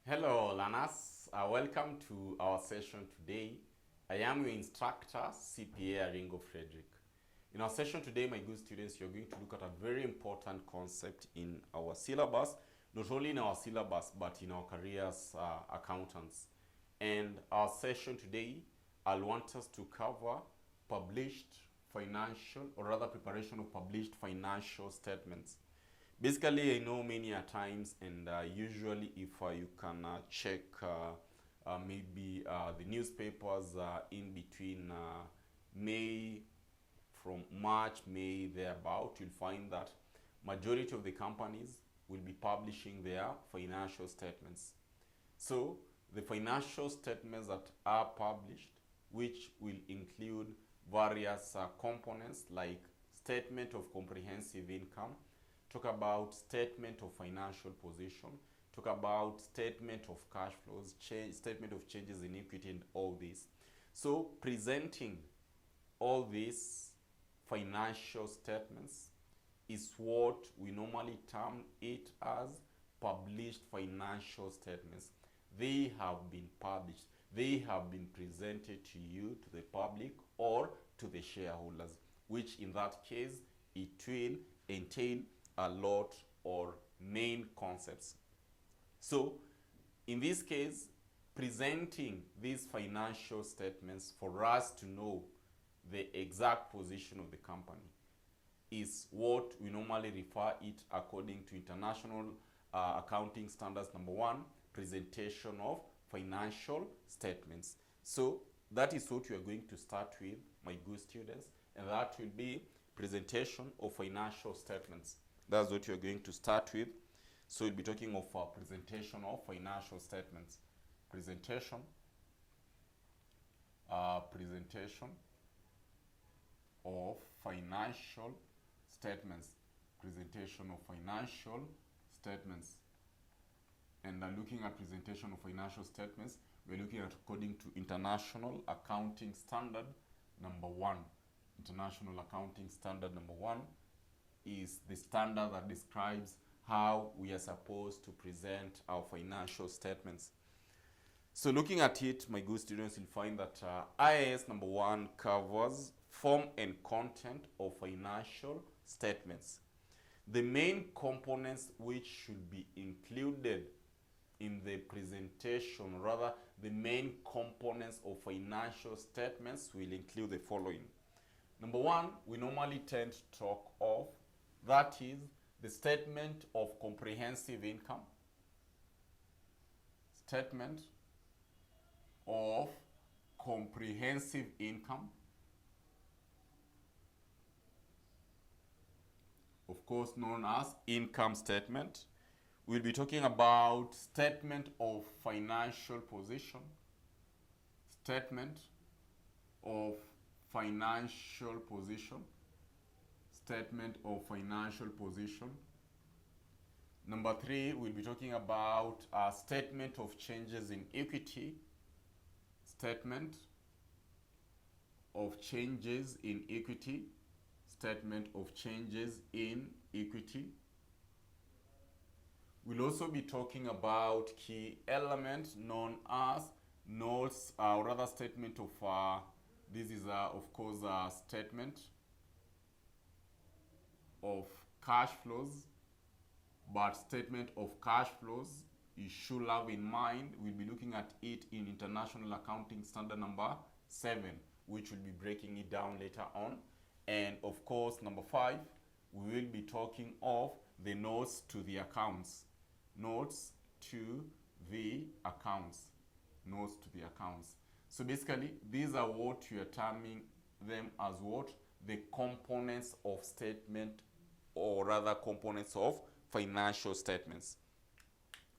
Hello, learners. Welcome to our session today. I am your instructor, CPA Aringo Frederick. In our session today, my good students, you're going to look at a very important concept in our syllabus, not only in our syllabus, but in our careers accountants. And our session today, I'll want us to cover published financial, or rather preparation of published financial statements. Basically, I know many a times, and usually if you can check maybe the newspapers in between May, from March, May, thereabout, you'll find that majority of the companies will be publishing their financial statements. So the financial statements that are published, which will include various components like statement of comprehensive income, talk about statement of financial position, talk about statement of cash flows, statement of changes in equity, and all this. So presenting all these financial statements is what we normally term it as published financial statements. They have been published. They have been presented to you, to the public, or to the shareholders, which in that case, it will entail a lot or main concepts. So in this case, presenting these financial statements for us to know the exact position of the company is what we normally refer it according to international accounting standards. Number one, presentation of financial statements. So that is what we are going to start with, my good students, and that will be presentation of financial statements. That's what you're going to start with. So we'll be talking of presentation of financial statements. Presentation of financial statements. Presentation of financial statements. And looking at presentation of financial statements, we're looking at according to International Accounting Standard number 1. International Accounting Standard number 1 is the standard that describes how we are supposed to present our financial statements. So looking at it, my good students, will find that IAS number 1 covers form and content of financial statements. The main components which should be included in the presentation, rather the main components of financial statements will include the following. Number 1, we normally tend to talk of, that is the statement of comprehensive income. Statement of comprehensive income. Of course, known as income statement. We'll be talking about statement of financial position. Statement of financial position. Statement of financial position. Number 3, we'll be talking about a statement of changes in equity. Statement of changes in equity. Statement of changes in equity. We'll also be talking about key element known as notes, or rather statement of, this is of course a statement of cash flows, but statement of cash flows you should have in mind. We'll be looking at it in International Accounting Standard number 7, which will be breaking it down later on. And of course, number 5, we will be talking of the notes to the accounts. Notes to the accounts. Notes to the accounts. So basically, these are what you are terming them as what? The components of statement, or rather components of financial statements.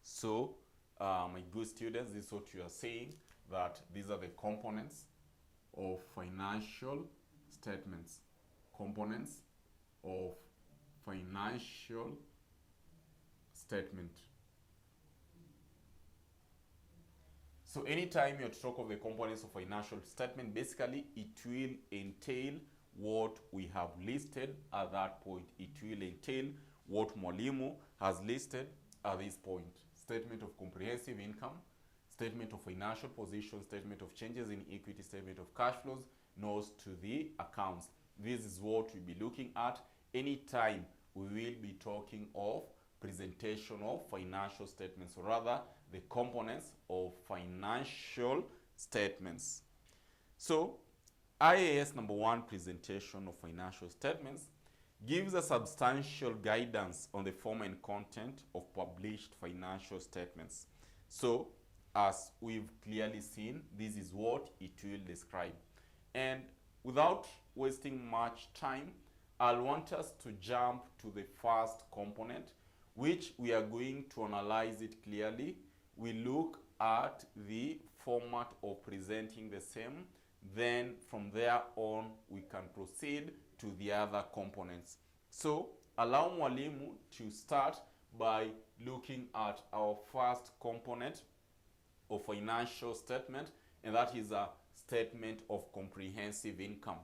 So, my good students, this is what you are saying, that these are the components of financial statements. Components of financial statement. So anytime you talk of the components of financial statement, basically it will entail what we have listed at that point. It will entail what Mwalimu has listed at this point. statement of comprehensive income, statement of financial position, statement of changes in equity, statement of cash flows, notes to the accounts. This is what we'll be looking at anytime we will be talking of presentation of financial statements, or rather the components of financial statements. So IAS number 1, presentation of financial statements, gives a substantial guidance on the form and content of published financial statements. So as we've clearly seen, this is what it will describe. And without wasting much time, I'll want us to jump to the first component, which we are going to analyze it clearly. We look at the format of presenting the same. Then from there on, we can proceed to the other components. So allow Mwalimu to start by looking at our first component of financial statement, and that is a statement of comprehensive income.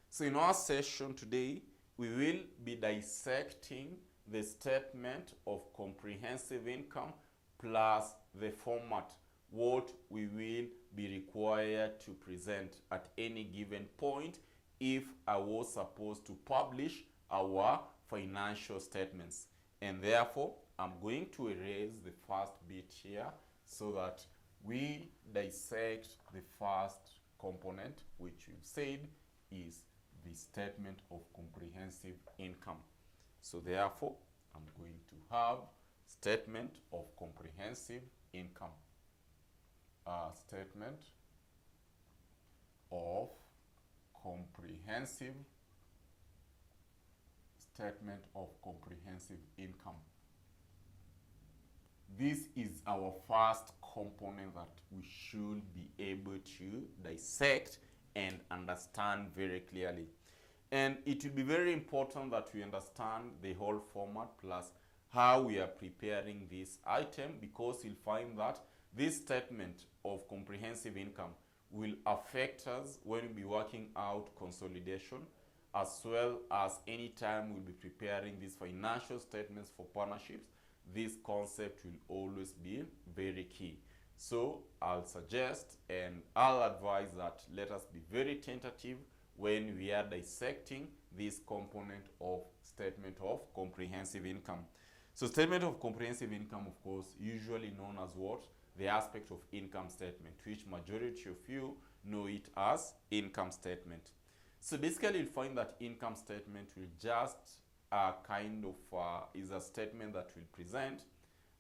So in our session today, we will be dissecting the statement of comprehensive income plus the format, what we will be required to present at any given point if I was supposed to publish our financial statements. And therefore, I'm going to erase the first bit here so that we dissect the first component, which we've said is the statement of comprehensive income. So therefore, I'm going to have statement of comprehensive income. Statement of comprehensive income. This is our first component that we should be able to dissect and understand very clearly. And it will be very important that we understand the whole format plus how we are preparing this item, because you'll find that this statement of comprehensive income will affect us when we'll be working out consolidation, as well as anytime we'll be preparing these financial statements for partnerships. This concept will always be very key. So I'll suggest and I'll advise that let us be very tentative when we are dissecting this component of statement of comprehensive income. So statement of comprehensive income, of course, usually known as what? The aspect of income statement, which majority of you know it as income statement. So basically you'll find that income statement will just is a statement that will present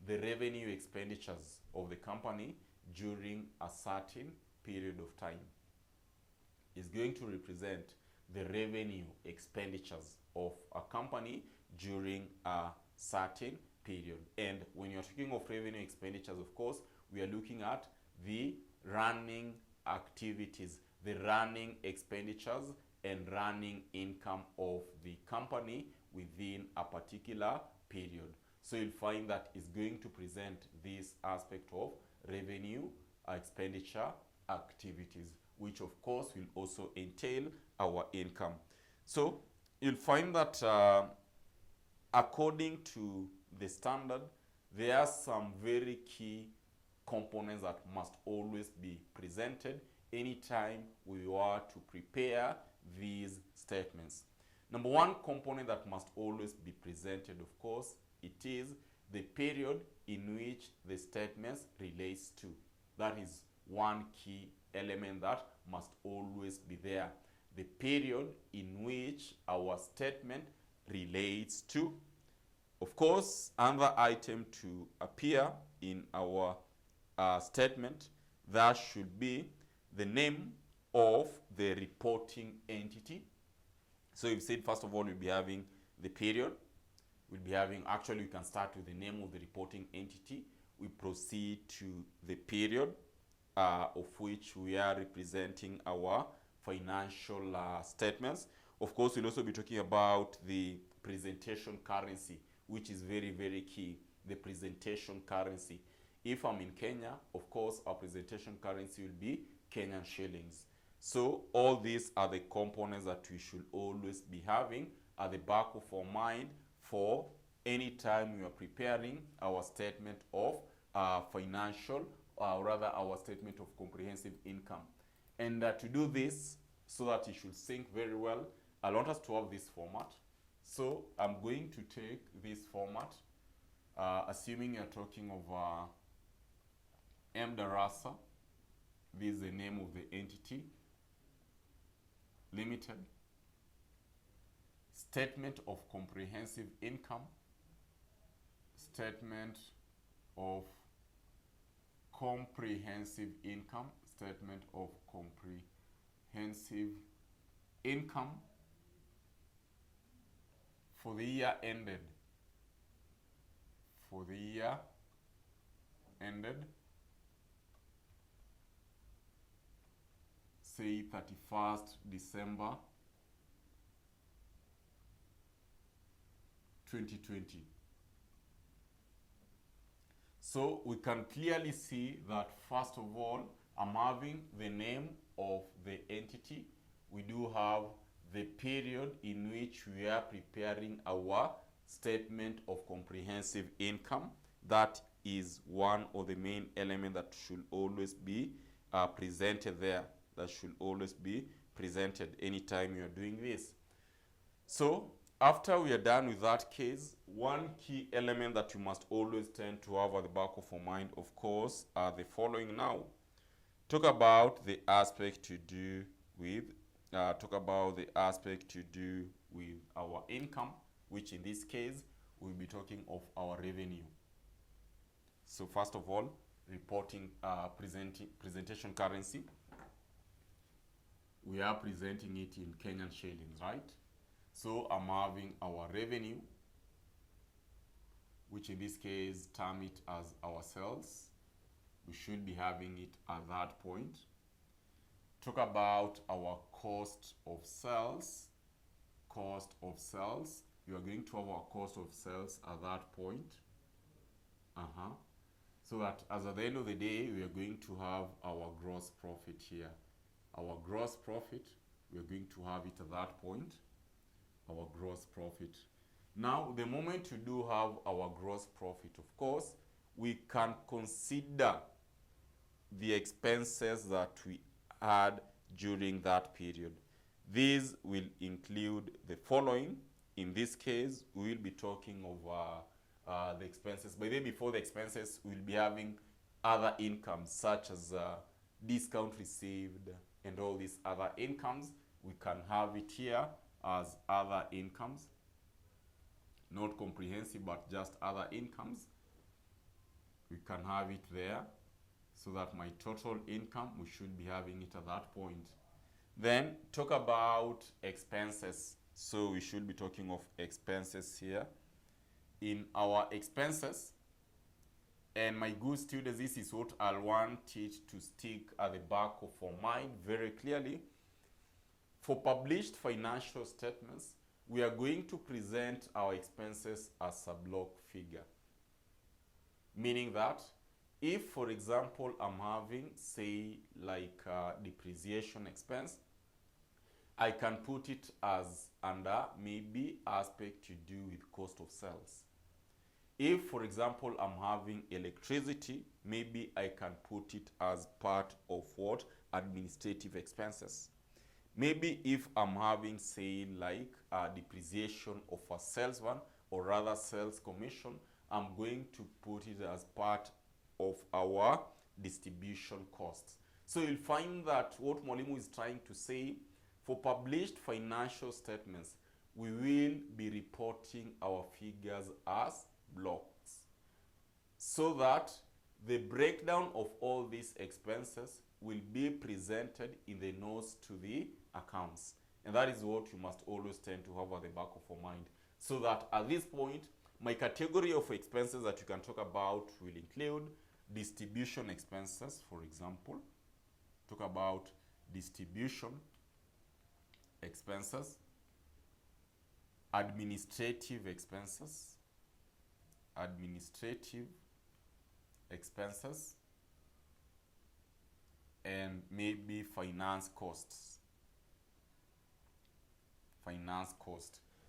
the revenue expenditures of the company during a certain period of time. It's going to represent the revenue expenditures of a company during a certain period. And when you're talking of revenue expenditures, of course, we are looking at the running activities, the running expenditures and running income of the company within a particular period. So you'll find that it's going to present this aspect of revenue expenditure activities, which of course will also entail our income. So you'll find that according to the standard, there are some very key components that must always be presented anytime we are to prepare these statements. Number one component that must always be presented, of course, it is the period in which the statements relates to. That is one key element that must always be there. The period in which our statement relates to. Of course, another item to appear in our statement, that should be the name of the reporting entity. So we've said, first of all, we'll be having the period. We'll be having, actually, we can start with the name of the reporting entity. We proceed to the period of which we are representing our financial statements. Of course, we'll also be talking about the presentation currency, which is very, very key, the presentation currency. If I'm in Kenya, of course, our presentation currency will be Kenyan shillings. So all these are the components that we should always be having at the back of our mind for any time we are preparing our statement of financial, or rather our statement of comprehensive income. And to do this, so that it should sync very well, I want us to have this format. So I'm going to take this format, assuming you're talking of M. Darasa. This is the name of the entity, limited. Statement of comprehensive income. Statement of comprehensive income. Statement of comprehensive income for the year ended. For the year ended, say 31st December 2020. So we can clearly see that first of all, I'm having the name of the entity. We do have the period in which we are preparing our statement of comprehensive income. That is one of the main elements that should always be presented there. That should always be presented anytime you are doing this. So after we are done with that case, one key element that you must always tend to have at the back of your mind, of course, are the following now. Talk about the aspect to do with our income, which in this case we'll be talking of our revenue. So first of all, reporting presentation currency. We are presenting it in Kenyan shillings, right? So I'm having our revenue, which in this case term it as our sales. We should be having it at that point. Talk about our cost of sales. Cost of sales. You are going to have our cost of sales at that point. So that as at the end of the day, we are going to have our gross profit here. Our gross profit, we are going to have it at that point. Our gross profit. Now, the moment you do have our gross profit, of course, we can consider the expenses that we had during that period. These will include the following. In this case, we will be talking of the expenses. By the way, before the expenses, we'll be having other incomes such as discount received and all these other incomes. We can have it here as other incomes, not comprehensive, but just other incomes. We can have it there, so that my total income, we should be having it at that point. Then talk about expenses. So we should be talking of expenses here. In our expenses, and my good students, this is what I'll want it to stick at the back of our mind very clearly. For published financial statements, we are going to present our expenses as a block figure. Meaning that if, for example, I'm having, say, like depreciation expense, I can put it as under maybe aspect to do with cost of sales. If, for example, I'm having electricity, maybe I can put it as part of what? Administrative expenses. Maybe if I'm having, say, like depreciation of a salesman, or rather sales commission, I'm going to put it as part of our distribution costs. So you'll find that what Mwalimu is trying to say, for published financial statements, we will be reporting our figures as blocks, so that the breakdown of all these expenses will be presented in the notes to the accounts. And that is what you must always tend to have at the back of your mind, so that at this point, my category of expenses that you can talk about will include distribution expenses, for example. Talk about distribution expenses, administrative expenses, and maybe finance costs.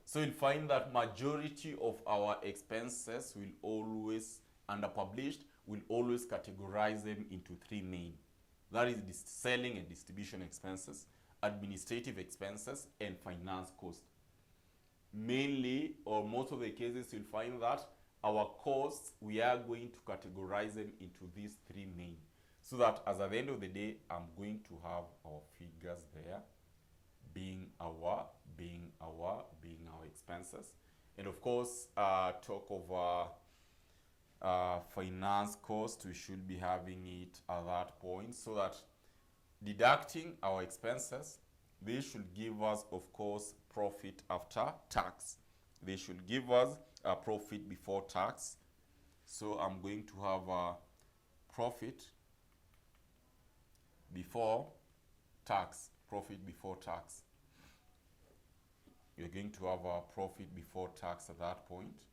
So you'll find that majority of our expenses will always, under published, we'll always categorize them into three main. That is selling and distribution expenses, administrative expenses, and finance cost. Mainly, or most of the cases, you'll find that our costs, we are going to categorize them into these three main. So that as at the end of the day, I'm going to have our figures there being our expenses. And of course, talk of finance cost, we should be having it at that point, so that deducting our expenses, they should give us, of course, profit after tax. They should give us a profit before tax. So I'm going to have a profit before tax. Profit before tax. You're going to have a profit before tax at that point.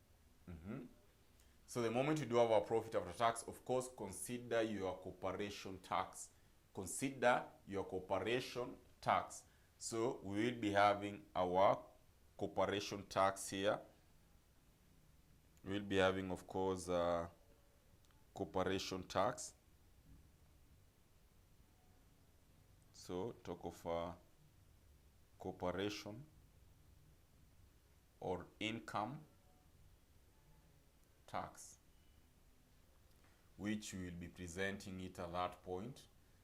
So the moment you do have a profit after tax, of course, consider your corporation tax. Consider your corporation tax. So we will be having our corporation tax here. We will be having, of course, corporation tax. So talk of corporation or income tax, which we will be presenting it at that point,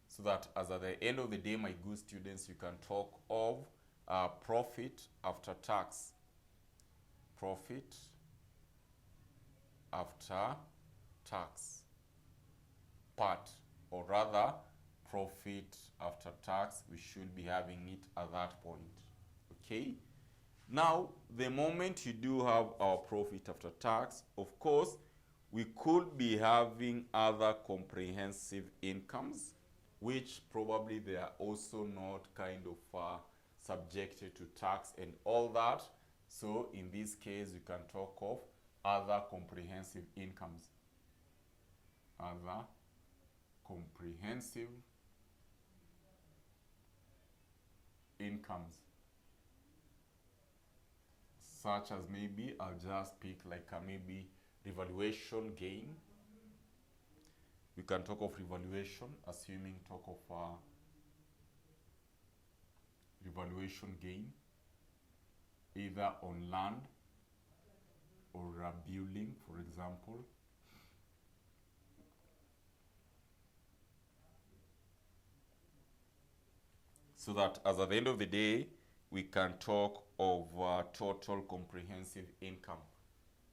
so that as at the end of the day, my good students, you can talk of profit after tax. Profit after tax part, or rather profit after tax, we should be having it at that point. Okay, now the moment you do have our profit after tax, of course, we could be having other comprehensive incomes, which probably they are also not kind of subjected to tax and all that. So in this case, you can talk of other comprehensive incomes. Other comprehensive incomes, such as maybe, I'll just pick like a maybe revaluation gain. We can talk of revaluation, assuming talk of revaluation gain, either on land or a building, for example. So that as at the end of the day, we can talk of total comprehensive income.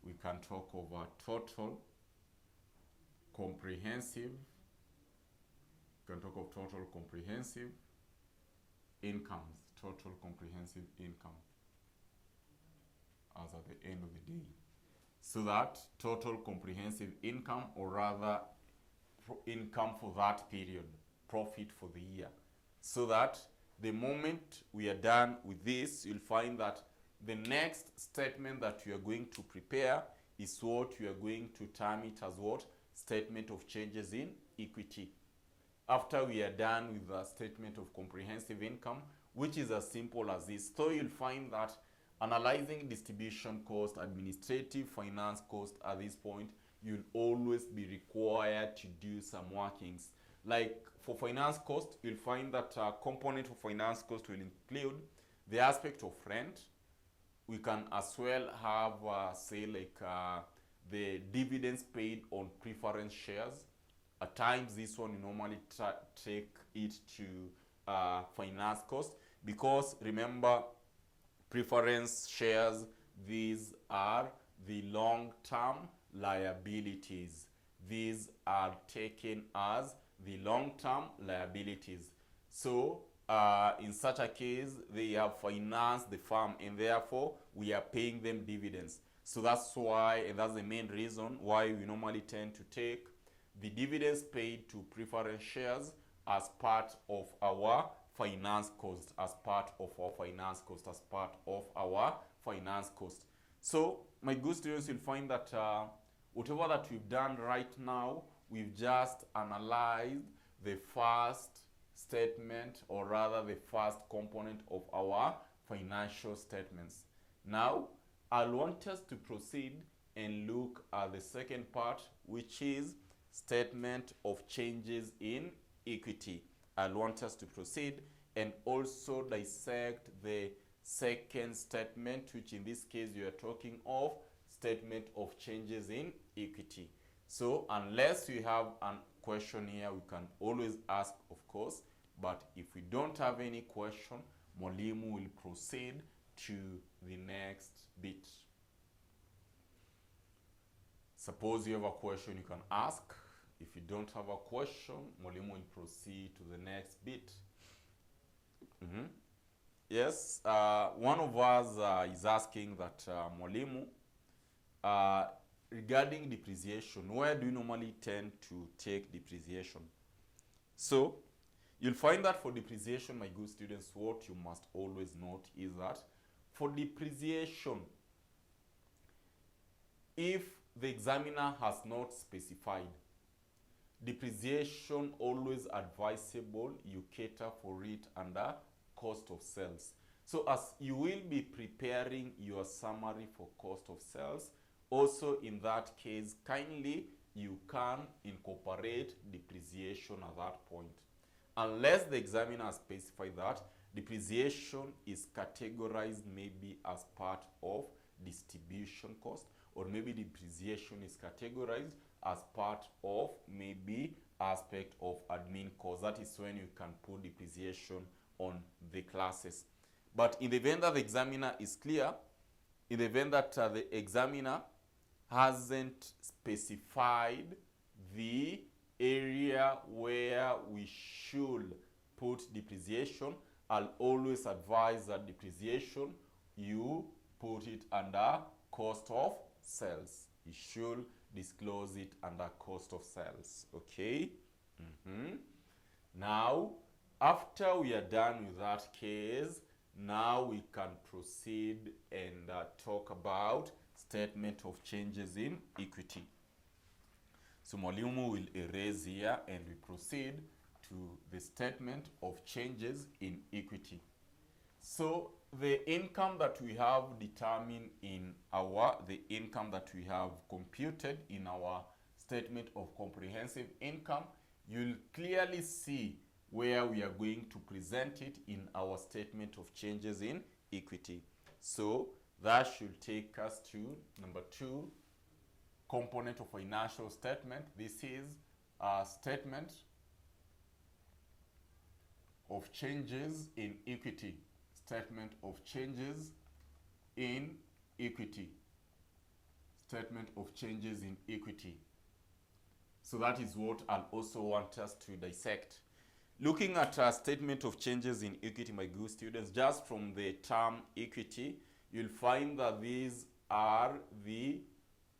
We can talk of total comprehensive, we can talk of total comprehensive incomes, total comprehensive income as at the end of the day. So that total comprehensive income, or rather income for that period, profit for the year. So that the moment we are done with this, you'll find that the next statement that you are going to prepare is what you are going to term it as what? Statement of changes in equity. After we are done with the statement of comprehensive income, which is as simple as this. So you'll find that analyzing distribution cost, administrative finance cost at this point, you'll always be required to do some workings. Like for finance cost, you'll find that a component of finance cost will include the aspect of rent. We can as well have, say, like the dividends paid on preference shares. At times, this one you normally take it to finance cost, because remember, preference shares, these are the long-term liabilities. These are taken as the long-term liabilities. So in such a case, they have financed the firm, and therefore we are paying them dividends. So that's why, and that's the main reason why we normally tend to take the dividends paid to preference shares as part of our finance cost, as part of our finance cost, as part of our finance cost. So my good students, you'll find that whatever that we've done right now, we've just analyzed the first statement, or rather the first component of our financial statements. Now, I want us to proceed and look at the second part, which is statement of changes in equity. I'll want us to proceed and also dissect the second statement, which in this case we are talking of statement of changes in equity. So unless you have a question here, we can always ask, of course, but if we don't have any question, Mwalimu will proceed to the next bit. Suppose you have a question, you can ask. If you don't have a question, Mwalimu will proceed to the next bit. Yes, one of us is asking that Mwalimu, regarding depreciation, where do you normally tend to take depreciation? So, you'll find that for depreciation, my good students, what you must always note is that for depreciation, if the examiner has not specified, depreciation always advisable you cater for it under cost of sales. So as you will be preparing your summary for cost of sales, also in that case, kindly you can incorporate depreciation at that point. Unless the examiner has specified that, depreciation is categorized maybe as part of distribution cost, or maybe depreciation is categorized as part of maybe aspect of admin cost. That is when you can put depreciation on the classes. But in the event that the examiner is clear, in the event that the examiner hasn't specified the area where we should put depreciation, I'll always advise that depreciation, you put it under cost of sales. You should disclose it under cost of sales. Okay? Now, after we are done with that case, now we can proceed and talk about statement of changes in equity. So Mwalimu will erase here and we proceed to the statement of changes in equity. So the income that we have determined in the income that we have computed in our statement of comprehensive income, you'll clearly see where we are going to present it in our statement of changes in equity. So that should take us to number 2, component of financial statement. This is a statement of changes in equity. Statement of changes in equity. Statement of changes in equity. So that is what I'll also want us to dissect. Looking at a statement of changes in equity, my good students, just from the term equity, you'll find that these are the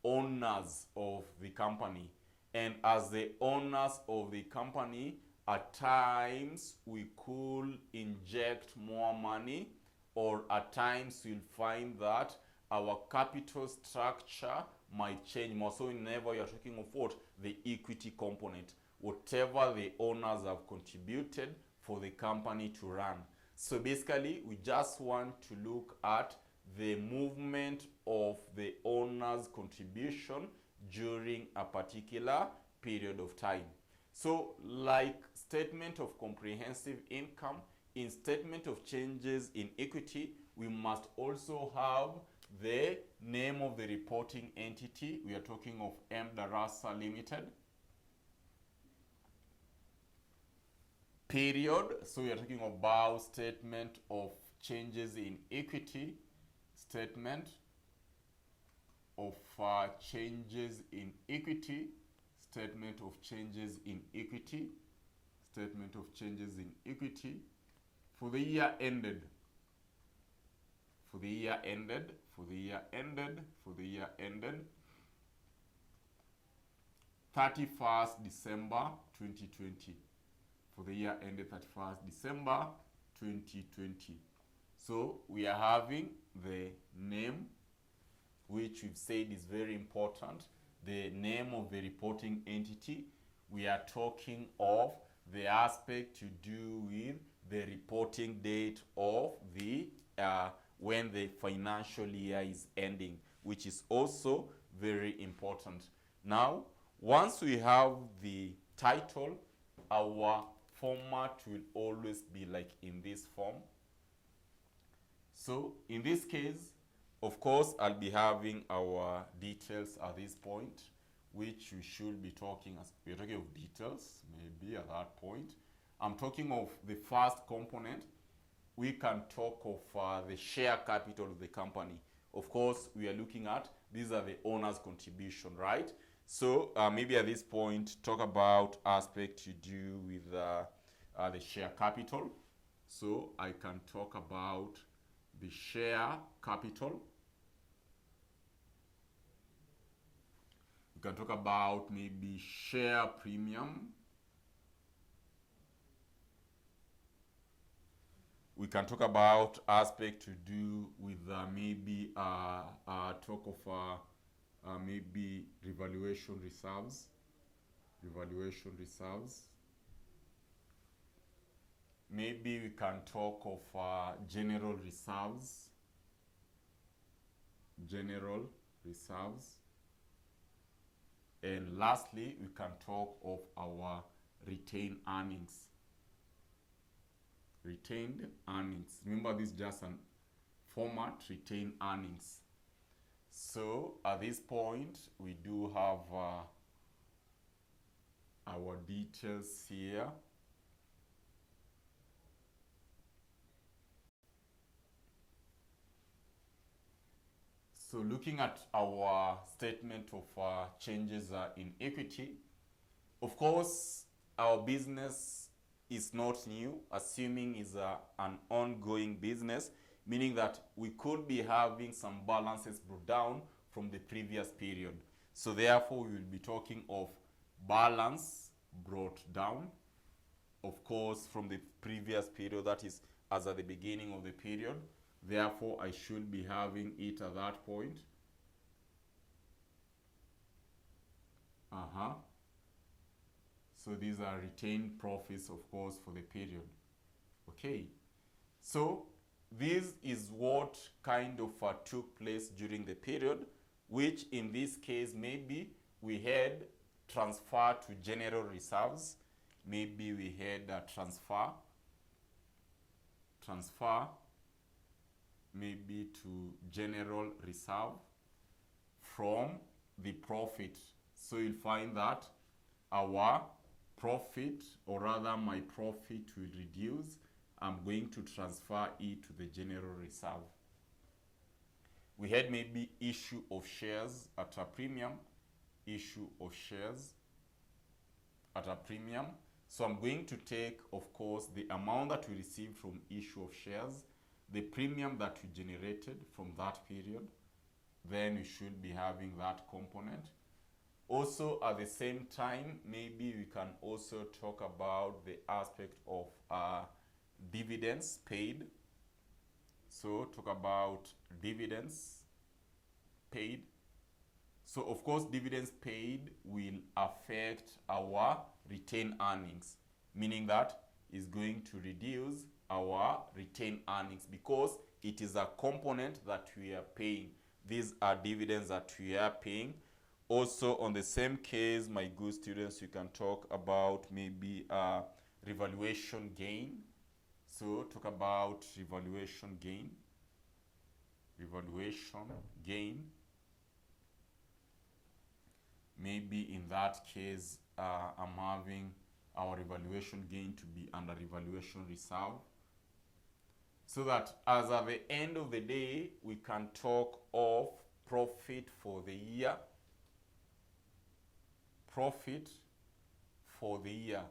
owners of the company. And as the owners of the company, at times we could inject more money, or at times you'll find that our capital structure might change more. So whenever you're talking of what? The equity component. Whatever the owners have contributed for the company to run. So basically, we just want to look at the movement of the owner's contribution during a particular period of time. So like statement of comprehensive income, in statement of changes in equity, we must also have the name of the reporting entity. We are talking of M. Darasa Limited. Period. So we are talking about statement of changes in equity. Statement of changes in equity. Statement of changes in equity. Statement of changes in equity for the year ended. For the year ended. For the year ended. For the year ended 31st December 2020. For the year ended 31st December 2020. So we are having the name, which we've said is very important, the name of the reporting entity. We are talking of the aspect to do with the reporting date of the when the financial year is ending, which is also very important. Now, Once we have the title, our format will always be like in this form. So in this case, of course, I'll be having our details at this point, which we should be talking, as we're talking of details, maybe at that point. I'm talking of the first component. We can talk of the share capital of the company. Of course, we are looking at, these are the owner's contribution, right? So maybe at this point, talk about aspect to do with the share capital. So I can talk about the share capital. We can talk about maybe share premium. We can talk about aspect to do with maybe talk of maybe revaluation reserves. Revaluation reserves. Maybe we can talk of general reserves. General reserves. And lastly, we can talk of our retained earnings. Retained earnings. Remember, this is just a format, retained earnings. So at this point, we do have our details here. So looking at our statement of changes in equity, of course, our business is not new, assuming is an ongoing business, meaning that we could be having some balances brought down from the previous period. So therefore, we will be talking of balance brought down, of course, from the previous period, that is as at the beginning of the period. Therefore, I should be having it at that point. So these are retained profits, of course, for the period. Okay. So this is what kind of took place during the period, which in this case, maybe we had transfer to general reserves. Maybe we had a transfer maybe to general reserve from the profit. So you'll find that our profit, or rather my profit, will reduce. I'm going to transfer it to the general reserve. We had maybe issue of shares at a premium, issue of shares at a premium. So I'm going to take, of course, the amount that we received from issue of shares, the premium that we generated from that period, then we should be having that component. Also, at the same time, maybe we can also talk about the aspect of dividends paid. So talk about dividends paid. So of course, dividends paid will affect our retained earnings, meaning that is going to reduce our retained earnings because it is a component that we are paying. These are dividends that we are paying. Also, on the same case, my good students, you can talk about maybe revaluation gain. So talk about revaluation gain. Revaluation gain. Maybe in that case, I'm having our revaluation gain to be under revaluation reserve. So that as at the end of the day, we can talk of profit for the year. Profit for the year.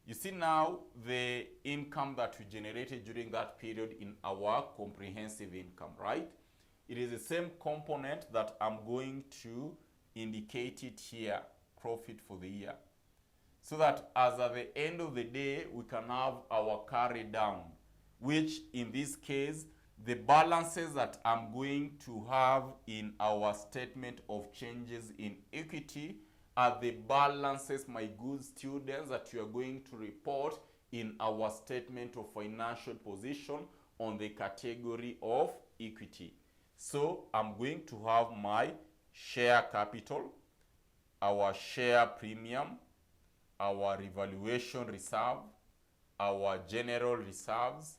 You see now the income that we generated during that period in our comprehensive income, right? It is the same component that I'm going to indicate it here, profit for the year. So that as at the end of the day, we can have our carry down, which in this case, the balances that I'm going to have in our statement of changes in equity are the balances, my good students, that you are going to report in our statement of financial position on the category of equity. So I'm going to have my share capital. our share premium, our revaluation reserve, our general reserves,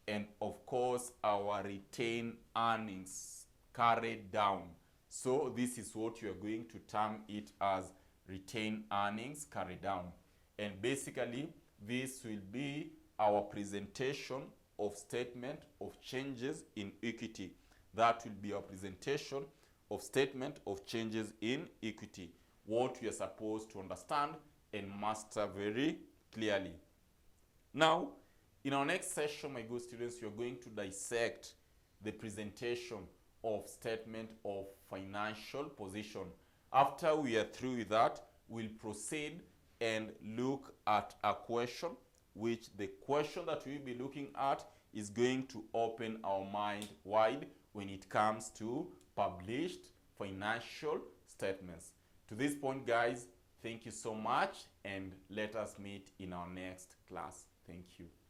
and of course our retained earnings carried down. So this is what you are going to term it as retained earnings carried down. And basically this will be our presentation of statement of changes in equity. That will be our presentation of statement of changes in equity, what we are supposed to understand and master very clearly. Now, in our next session, my good students, we are going to dissect the presentation of statement of financial position. After we are through with that, we'll proceed and look at a question, which the question that we'll be looking at is going to open our mind wide when it comes to published financial statements. To this point, guys, thank you so much, and let us meet in our next class. Thank you.